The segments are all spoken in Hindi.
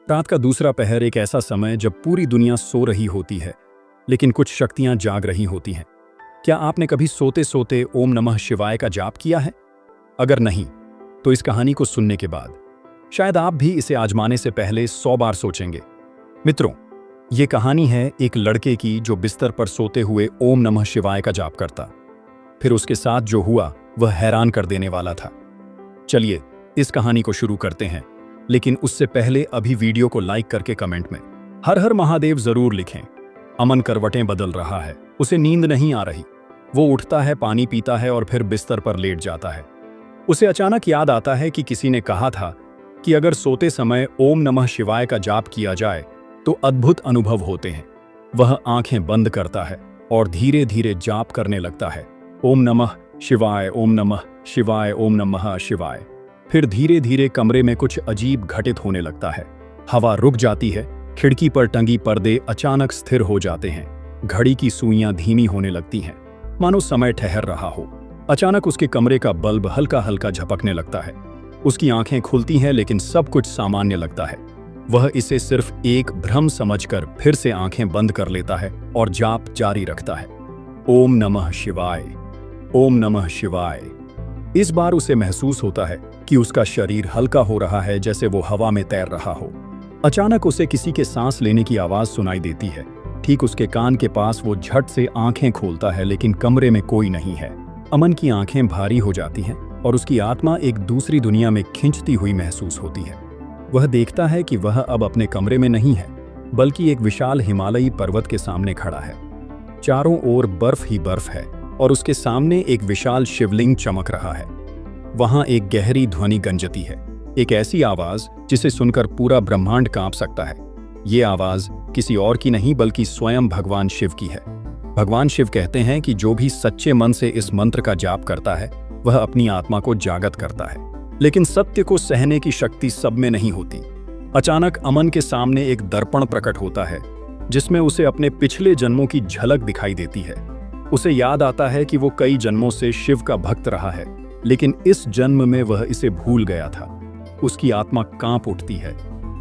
रात का दूसरा पहर एक ऐसा समय जब पूरी दुनिया सो रही होती है, लेकिन कुछ शक्तियां जाग रही होती हैं। क्या आपने कभी सोते सोते ओम नमः शिवाय का जाप किया है? अगर नहीं, तो इस कहानी को सुनने के बाद शायद आप भी इसे आजमाने से पहले 100 बार सोचेंगे। मित्रों, ये कहानी है एक लड़के की जो बिस्तर पर सोते हुए ओम नमः शिवाय का जाप करता। फिर उसके साथ जो हुआ वह हैरान कर देने वाला था। चलिए इस कहानी को शुरू करते हैं, लेकिन उससे पहले अभी वीडियो को लाइक करके कमेंट में हर हर महादेव जरूर लिखें। अमन करवटें बदल रहा है, उसे नींद नहीं आ रही। वो उठता है, पानी पीता है और फिर बिस्तर पर लेट जाता है। उसे अचानक याद आता है कि किसी ने कहा था कि अगर सोते समय ओम नमः शिवाय का जाप किया जाए तो अद्भुत अनुभव होते हैं। वह आंखें बंद करता है और धीरे धीरे जाप करने लगता है, ओम नमः शिवाय, ओम नमः शिवाय, ओम नमः शिवाय। फिर धीरे धीरे कमरे में कुछ अजीब घटित होने लगता है। हवा रुक जाती है, खिड़की पर टंगी पर्दे अचानक स्थिर हो जाते हैं, घड़ी की सुइयां धीमी होने लगती हैं, मानो समय ठहर रहा हो। अचानक उसके कमरे का बल्ब हल्का हल्का झपकने लगता है। उसकी आंखें खुलती हैं, लेकिन सब कुछ सामान्य लगता है। वह इसे सिर्फ एक भ्रम समझकर फिर से आंखें बंद कर लेता है और जाप जारी रखता है, ओम नमः शिवाय, ओम नमः शिवाय। इस बार उसे महसूस होता है कि उसका शरीर हल्का हो रहा है, जैसे वो हवा में तैर रहा हो। अचानक उसे किसी के सांस लेने की आवाज सुनाई देती है। ठीक उसके कान के पास वो झट से आंखें खोलता है, लेकिन कमरे में कोई नहीं है। अमन की आंखें भारी हो जाती हैं और उसकी आत्मा एक दूसरी दुनिया में खिंचती हुई महसूस होती है। वह देखता है कि वह अब अपने कमरे में नहीं है, बल्कि एक विशाल हिमालयी पर्वत के सामने खड़ा है। चारों ओर बर्फ ही बर्फ है और उसके सामने एक विशाल शिवलिंग चमक रहा है। वहां एक गहरी ध्वनि गंजती है, एक ऐसी आवाज जिसे सुनकर पूरा ब्रह्मांड कांप सकता है। ये आवाज किसी और की नहीं, बल्कि स्वयं भगवान शिव की है। भगवान शिव कहते हैं कि जो भी सच्चे मन से इस मंत्र का जाप करता है वह अपनी आत्मा को जागृत करता है। लेकिन सत्य को सहने की शक्ति सब में नहीं होती। अचानक अमन के सामने एक दर्पण प्रकट होता है, जिसमें उसे अपने पिछले जन्मों की झलक दिखाई देती है। उसे याद आता है कि वो कई जन्मों से शिव का भक्त रहा है, लेकिन इस जन्म में वह इसे भूल गया था। उसकी आत्मा कांप उठती है।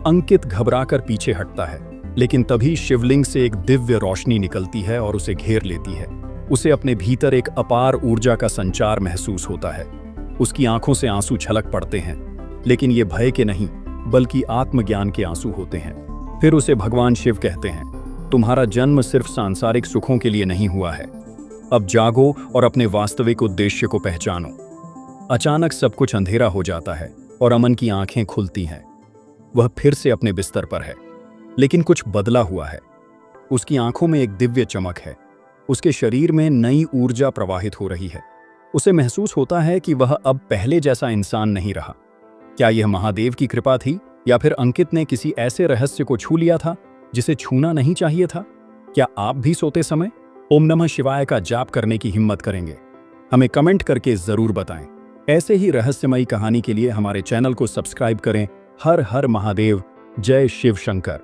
अंकित घबराकर पीछे हटता है, लेकिन तभी शिवलिंग से एक दिव्य रोशनी निकलती है और उसे घेर लेती है। उसे अपने भीतर एक अपार ऊर्जा का संचार महसूस होता है। उसकी आंखों से आंसू छलक पड़ते हैं, लेकिन ये भय के नहीं, बल्कि आत्मज्ञान के आंसू होते हैं। फिर उसे भगवान शिव कहते हैं, तुम्हारा जन्म सिर्फ सांसारिक सुखों के लिए नहीं हुआ है। अब जागो और अपने वास्तविक उद्देश्य को पहचानो। अचानक सब कुछ अंधेरा हो जाता है और अमन की आंखें खुलती हैं। वह फिर से अपने बिस्तर पर है, लेकिन कुछ बदला हुआ है। उसकी आंखों में एक दिव्य चमक है। उसके शरीर में नई ऊर्जा प्रवाहित हो रही है। उसे महसूस होता है कि वह अब पहले जैसा इंसान नहीं रहा। क्या यह महादेव की कृपा थी, या फिर अंकित ने किसी ऐसे रहस्य को छू लिया था जिसे छूना नहीं चाहिए था? क्या आप भी सोते समय ओम नमः शिवाय का जाप करने की हिम्मत करेंगे? हमें कमेंट करके जरूर बताएं। ऐसे ही रहस्यमयी कहानी के लिए हमारे चैनल को सब्सक्राइब करें। हर हर महादेव, जय शिव शंकर।